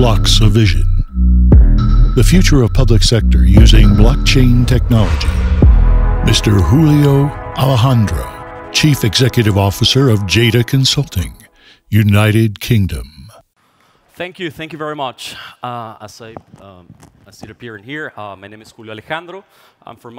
blocks a vision. The future of public sector using blockchain technology. Mr. Julio Alejandro, Chief Executive Officer of Jada Consulting, United Kingdom. Thank you very much. As it appears in here, my name is Julio Alejandro. I'm from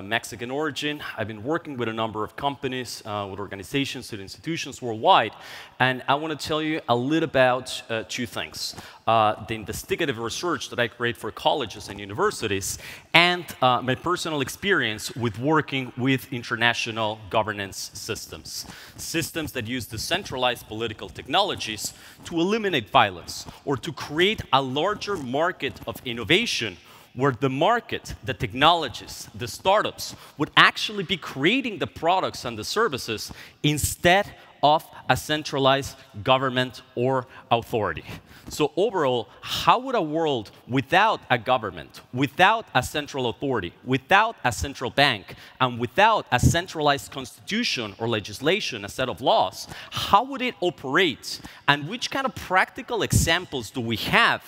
Mexican origin. I've been working with a number of companies, with organizations, with institutions worldwide. And I want to tell you a little about two things. The investigative research that I create for colleges and universities, and my personal experience with working with international governance systems. Systems that use decentralized political technologies to eliminate violence or to create a larger market of innovation where the market, the technologies, the startups would actually be creating the products and the services instead of a centralized government or authority. So overall, how would a world without a government, without a central authority, without a central bank, and without a centralized constitution or legislation, a set of laws, how would it operate? And which kind of practical examples do we have?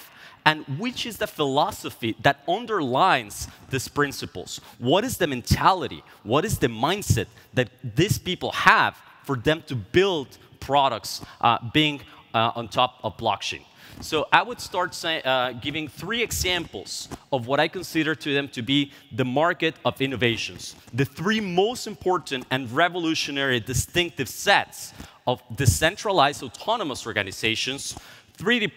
And which is the philosophy that underlines these principles? What is the mentality? What is the mindset that these people have for them to build products being on top of blockchain? So I would start giving 3 examples of what I consider to them to be the market of innovations. The 3 most important and revolutionary distinctive sets of decentralized autonomous organizations, 3D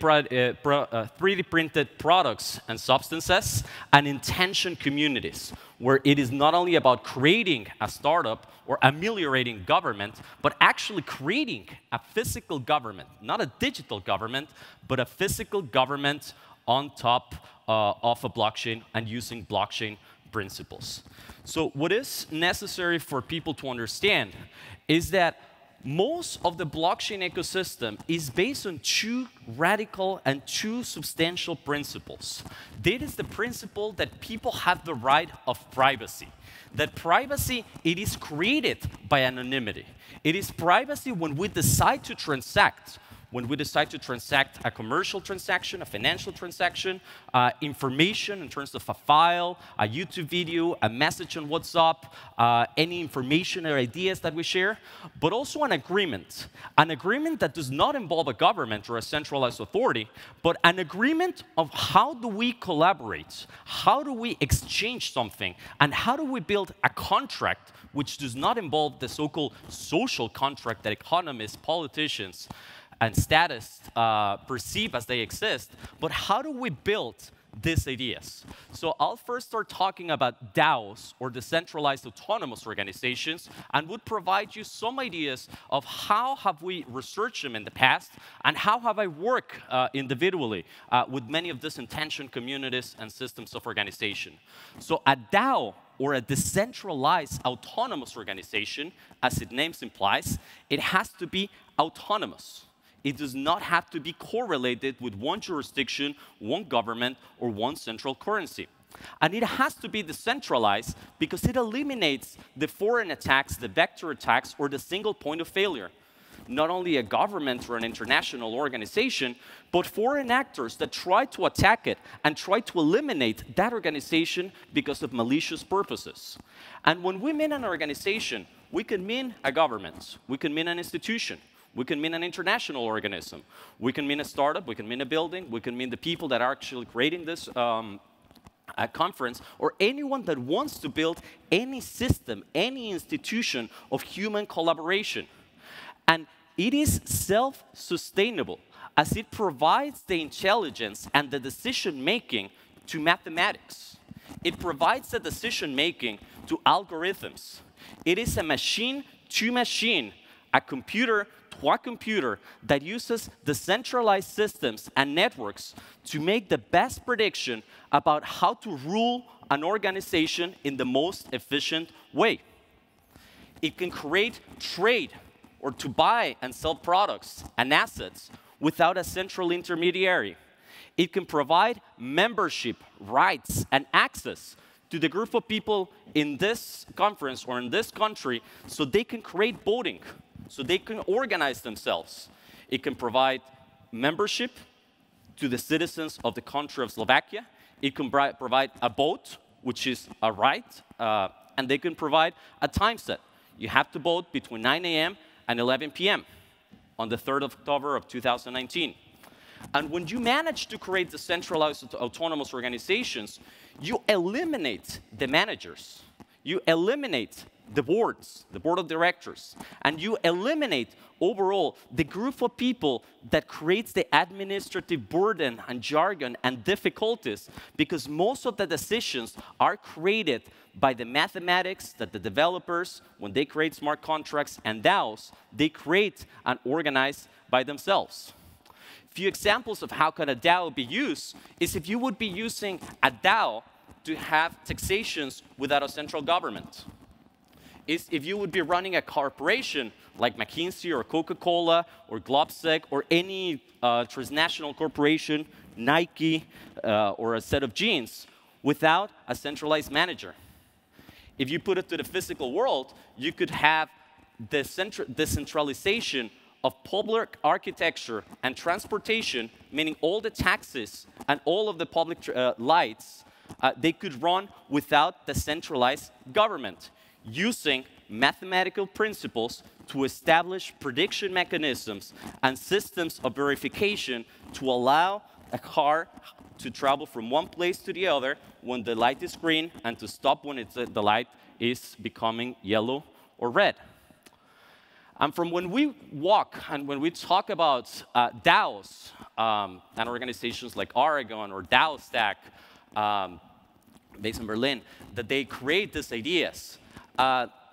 printed products and substances, and intention communities, where it is not only about creating a startup or ameliorating government, but actually creating a physical government, not a digital government, but a physical government on top of a blockchain and using blockchain principles. So what is necessary for people to understand is that most of the blockchain ecosystem is based on 2 radical and 2 substantial principles. That is the principle that people have the right of privacy. That privacy, it is created by anonymity. It is privacy when we decide to transact. When we decide to transact a commercial transaction, a financial transaction, information in terms of a file, a YouTube video, a message on WhatsApp, any information or ideas that we share, but also an agreement that does not involve a government or a centralized authority, but an agreement of how do we collaborate, how do we exchange something, and how do we build a contract which does not involve the so-called social contract that economists, politicians, and statists perceive as they exist, but how do we build these ideas? So I'll first start talking about DAOs, or decentralized autonomous organizations, and would provide you some ideas of how have we researched them in the past, and how have I worked individually with many of these intention communities and systems of organization. So a DAO, or a decentralized autonomous organization, as its name implies, it has to be autonomous. It does not have to be correlated with one jurisdiction, one government, or one central currency. And it has to be decentralized because it eliminates the foreign attacks, the vector attacks, or the single point of failure. Not only a government or an international organization, but foreign actors that try to attack it and try to eliminate that organization because of malicious purposes. And when we mean an organization, we can mean a government, we can mean an institution, we can mean an international organism. We can mean a startup. We can mean a building. We can mean the people that are actually creating this conference, or anyone that wants to build any system, any institution of human collaboration. And it is self-sustainable, as it provides the intelligence and the decision-making to mathematics. It provides the decision-making to algorithms. It is a machine-to-machine, a computer to a computer that uses decentralized systems and networks to make the best prediction about how to rule an organization in the most efficient way. It can create trade, or to buy and sell products and assets without a central intermediary. It can provide membership, rights, and access to the group of people in this conference or in this country so they can create voting, so they can organize themselves. It can provide membership to the citizens of the country of Slovakia. It can provide a vote, which is a right, and they can provide a time set. You have to vote between 9 a.m. and 11 p.m. on the 3rd of October of 2019. And when you manage to create decentralized autonomous organizations, you eliminate the managers. You eliminate the boards, the board of directors, and you eliminate overall the group of people that creates the administrative burden and jargon and difficulties, because most of the decisions are created by the mathematics that the developers, when they create smart contracts and DAOs, they create and organize by themselves. A few examples of how can a DAO be used is if you would be using a DAO to have taxations without a central government. Is if you would be running a corporation like McKinsey or Coca-Cola or Globsec or any transnational corporation, Nike, or a set of jeans, without a centralized manager. If you put it to the physical world, you could have the decentralization of public architecture and transportation, meaning all the taxis and all of the public lights, they could run without the centralized government, using mathematical principles to establish prediction mechanisms and systems of verification to allow a car to travel from one place to the other when the light is green and to stop when the light is becoming yellow or red. And from when we walk and when we talk about DAOs and organizations like Oregon or DAO Stack, based in Berlin, that they create these ideas.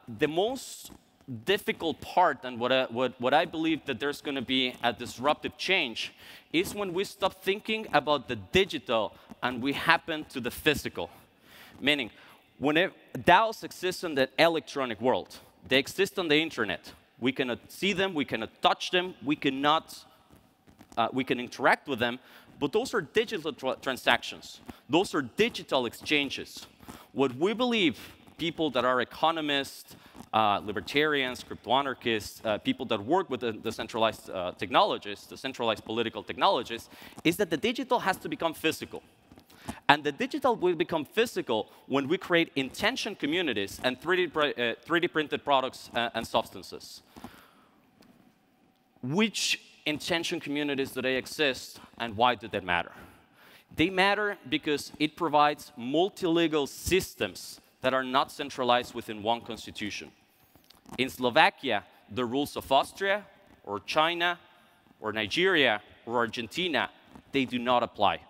The most difficult part, and what I believe that there's going to be a disruptive change, is when we stop thinking about the digital and we happen to the physical. Meaning, when DAOs exist in the electronic world, they exist on the internet. We cannot see them, we cannot touch them, we can interact with them, but those are digital transactions. Those are digital exchanges. What we believe, people that are economists, libertarians, crypto-anarchists, people that work with the decentralized technologies, the centralized political technologies, is that the digital has to become physical. And the digital will become physical when we create intention communities and 3D printed products and substances. Which intention communities do they exist, and why do they matter? They matter because it provides multi-legal systems that are not centralized within one constitution. In Slovakia, the rules of Austria, or China, or Nigeria, or Argentina, they do not apply.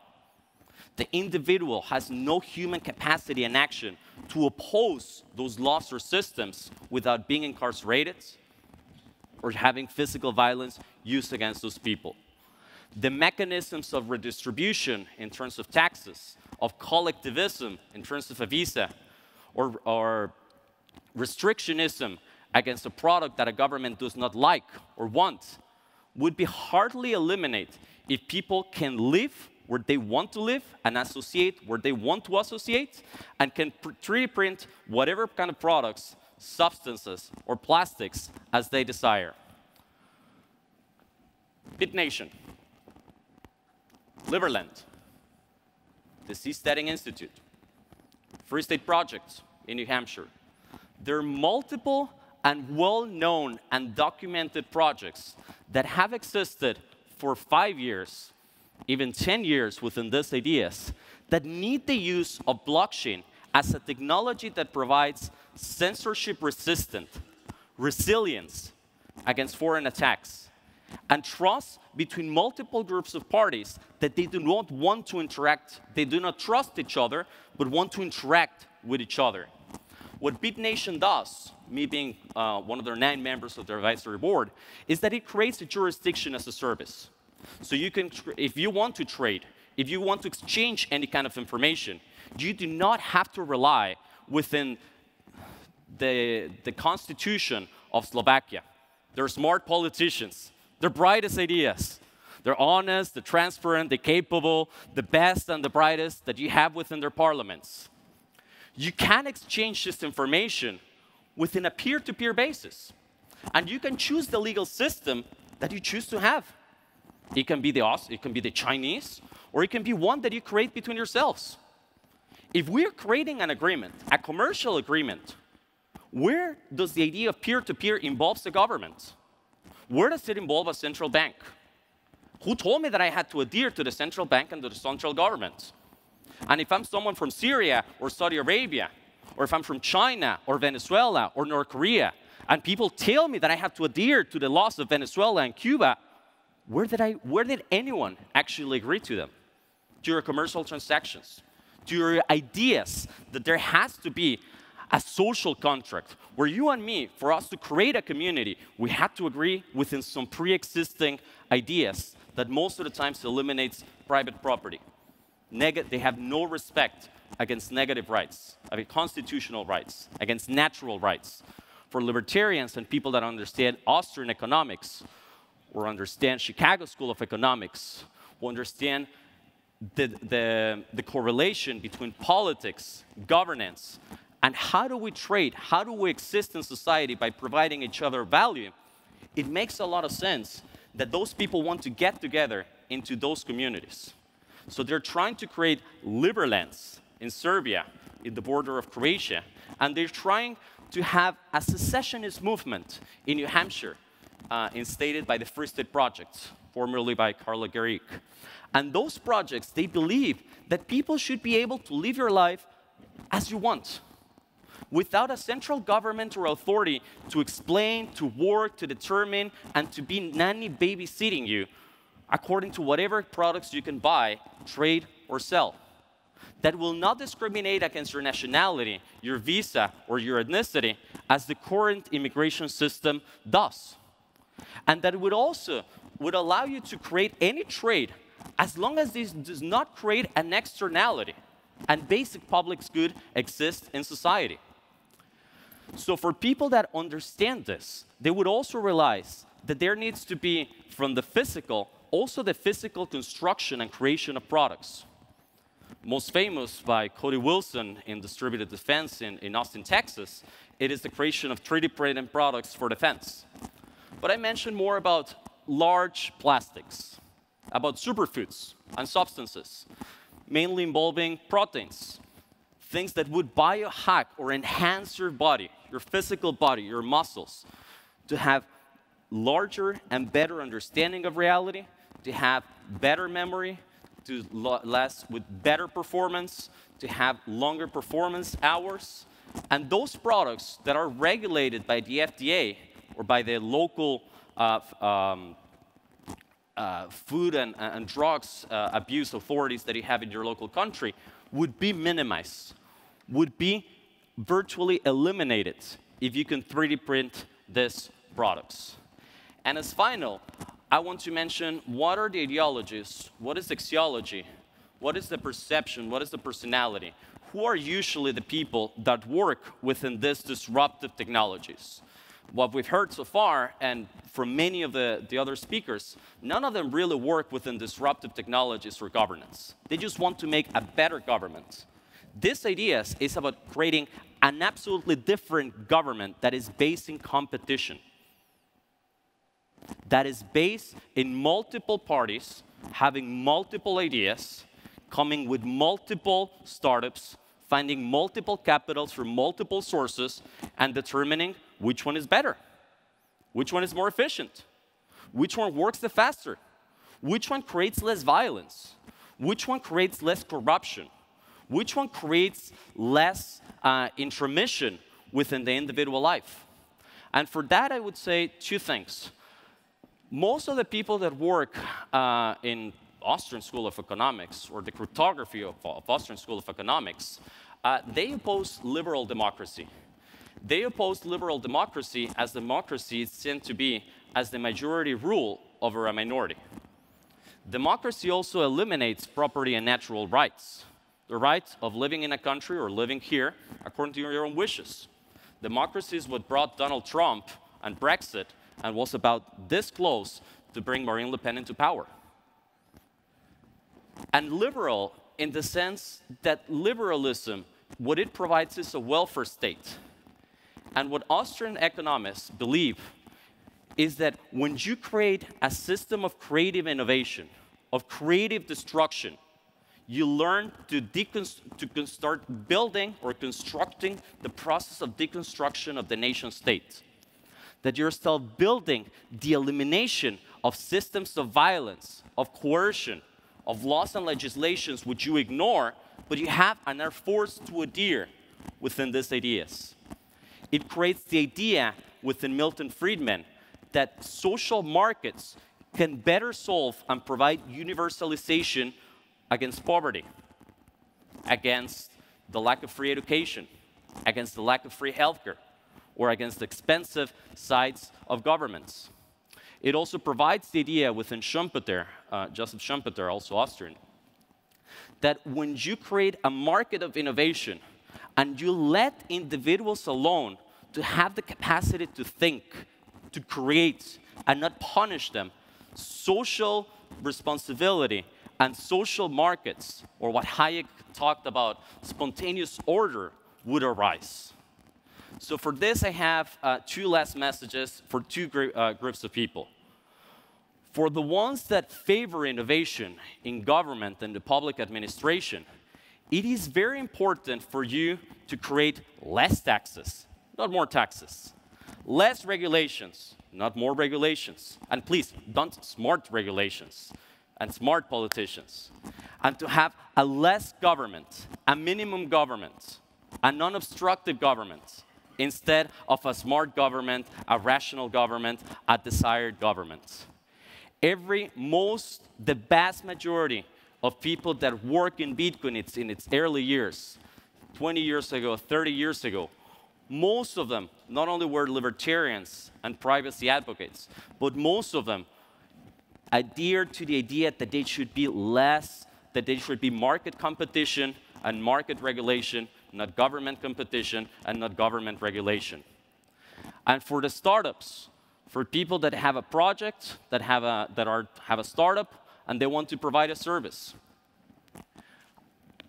The individual has no human capacity and action to oppose those laws or systems without being incarcerated or having physical violence used against those people. The mechanisms of redistribution in terms of taxes, of collectivism in terms of a visa, or restrictionism against a product that a government does not like or want, would be hardly eliminated if people can live where they want to live and associate where they want to associate, and can 3D print whatever kind of products, substances, or plastics as they desire. BitNation, Liberland, the Seasteading Institute, Free State Project in New Hampshire. There are multiple and well-known and documented projects that have existed for 5 years, even 10 years within these ideas, that need the use of blockchain as a technology that provides censorship-resistant resilience against foreign attacks, and trust between multiple groups of parties that they do not want to interact, they do not trust each other, but want to interact with each other. What BitNation does, me being one of their 9 members of their advisory board, is that it creates a jurisdiction as a service. So you can, if you want to trade, if you want to exchange any kind of information, you do not have to rely within the constitution of Slovakia. They're smart politicians. They're brightest ideas. They're honest, they're transparent, they're capable, the best and the brightest that you have within their parliaments. You can exchange this information within a peer-to-peer basis. And you can choose the legal system that you choose to have. It can be the Chinese, or it can be one that you create between yourselves. If we're creating an agreement, a commercial agreement, where does the idea of peer-to-peer involve the government? Where does it involve a central bank? Who told me that I had to adhere to the central bank and to the central government? And if I'm someone from Syria or Saudi Arabia, or if I'm from China or Venezuela or North Korea, and people tell me that I have to adhere to the laws of Venezuela and Cuba, where did anyone actually agree to them? To your commercial transactions, to your ideas that there has to be a social contract where you and me, for us to create a community, we have to agree within some pre-existing ideas that most of the times eliminates private property. They have no respect against negative rights, constitutional rights, against natural rights. For libertarians and people that understand Austrian economics, or understand Chicago School of Economics, who understand the correlation between politics, governance, and how do we trade, how do we exist in society by providing each other value, it makes a lot of sense that those people want to get together into those communities. So they're trying to create Liberlands in Serbia, in the border of Croatia, and they're trying to have a secessionist movement in New Hampshire, instated by the Free State Project, formerly by Carla Gericke. And those projects, they believe that people should be able to live your life as you want, without a central government or authority to explain, to work, to determine, and to be nanny babysitting you according to whatever products you can buy, trade, or sell. That will not discriminate against your nationality, your visa, or your ethnicity, as the current immigration system does. And that would also allow you to create any trade as long as this does not create an externality and basic public good exists in society. So for people that understand this, they would also realize that there needs to be, from the physical, also the physical construction and creation of products. Most famous by Cody Wilson in Distributed Defense in Austin, Texas, it is the creation of 3D printed products for defense. But I mentioned more about large plastics, about superfoods and substances, mainly involving proteins, things that would biohack or enhance your body, your physical body, your muscles, to have larger and better understanding of reality, to have better memory, to last with better performance, to have longer performance hours. And those products that are regulated by the FDA or by the local food and drugs abuse authorities that you have in your local country would be minimized, would be virtually eliminated if you can 3D print these products. And as final, I want to mention what are the ideologies, what is axiology, what is the perception, what is the personality, who are usually the people that work within these disruptive technologies. What we've heard so far, and from many of the other speakers, none of them really work within disruptive technologies or governance. They just want to make a better government. This idea is about creating an absolutely different government that is based in competition, that is based in multiple parties, having multiple ideas, coming with multiple startups, finding multiple capitals from multiple sources, and determining which one is better, which one is more efficient, which one works the faster, which one creates less violence, which one creates less corruption, which one creates less intromission within the individual life. And for that, I would say two things. Most of the people that work in Austrian School of Economics, or the cryptography of Austrian School of Economics, they oppose liberal democracy. They oppose liberal democracy as democracy is seen to be as the majority rule over a minority. Democracy also eliminates property and natural rights, the right of living in a country or living here according to your own wishes. Democracy is what brought Donald Trump and Brexit and was about this close to bring Marine Le Pen into power. And liberal in the sense that liberalism, what it provides is a welfare state. And what Austrian economists believe is that when you create a system of creative innovation, of creative destruction, you learn to start building or constructing the process of deconstruction of the nation state. That you're still building the elimination of systems of violence, of coercion, of laws and legislations which you ignore, but you have and are forced to adhere within these ideas. It creates the idea within Milton Friedman that social markets can better solve and provide universalization against poverty, against the lack of free education, against the lack of free healthcare, or against the expensive sides of governments. It also provides the idea within Schumpeter, Joseph Schumpeter, also Austrian, that when you create a market of innovation and you let individuals alone to have the capacity to think, to create, and not punish them, social responsibility and social markets, or what Hayek talked about, spontaneous order, would arise. So for this, I have two last messages for two groups of people. For the ones that favor innovation in government and the public administration, it is very important for you to create less taxes, not more taxes. Less regulations, not more regulations. And please, don't smart regulations and smart politicians. And to have a less government, a minimum government, a non-obstructive government, instead of a smart government, a rational government, a desired government. The vast majority of people that work in Bitcoin in its early years, 20 years ago, 30 years ago, most of them not only were libertarians and privacy advocates, but most of them adhered to the idea that they should be market competition and market regulation, not government competition and not government regulation. And for the startups, for people that have a project, that have a startup, and they want to provide a service,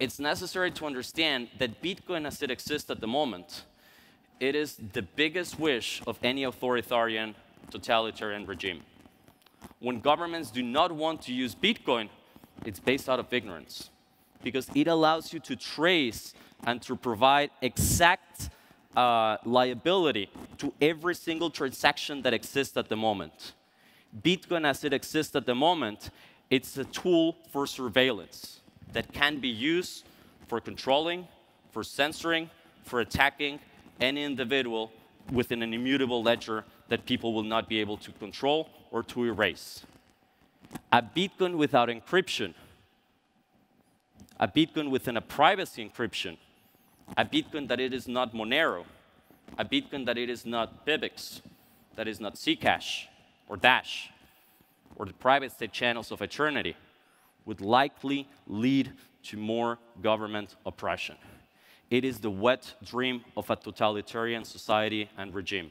it's necessary to understand that Bitcoin as it exists at the moment, it is the biggest wish of any authoritarian, totalitarian regime. When governments do not want to use Bitcoin, it's based out of ignorance, because it allows you to trace and to provide exact liability to every single transaction that exists at the moment. Bitcoin as it exists at the moment, it's a tool for surveillance that can be used for controlling, for censoring, for attacking any individual within an immutable ledger that people will not be able to control or to erase. A Bitcoin without encryption, a Bitcoin within a privacy encryption, a Bitcoin that it is not Monero, a Bitcoin that it is not Bibix, that is not Zcash or Dash, or the private state channels of Eternity, would likely lead to more government oppression. It is the wet dream of a totalitarian society and regime.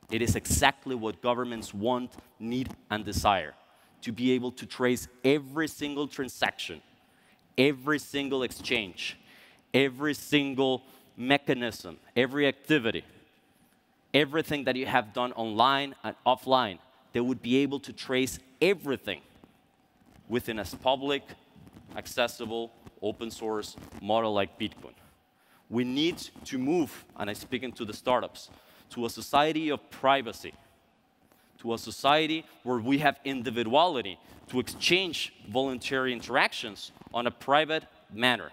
It is exactly what governments want, need, and desire, to be able to trace every single transaction, every single exchange, every single mechanism, every activity, everything that you have done online and offline. They would be able to trace everything within a public, accessible, open source model like Bitcoin. We need to move, and I'm speaking to the startups, to a society of privacy, to a society where we have individuality to exchange voluntary interactions on a private manner.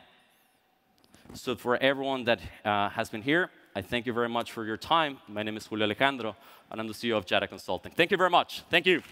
So for everyone that has been here, I thank you very much for your time. My name is Julio Alejandro, and I'm the CEO of Jada Consulting. Thank you very much. Thank you.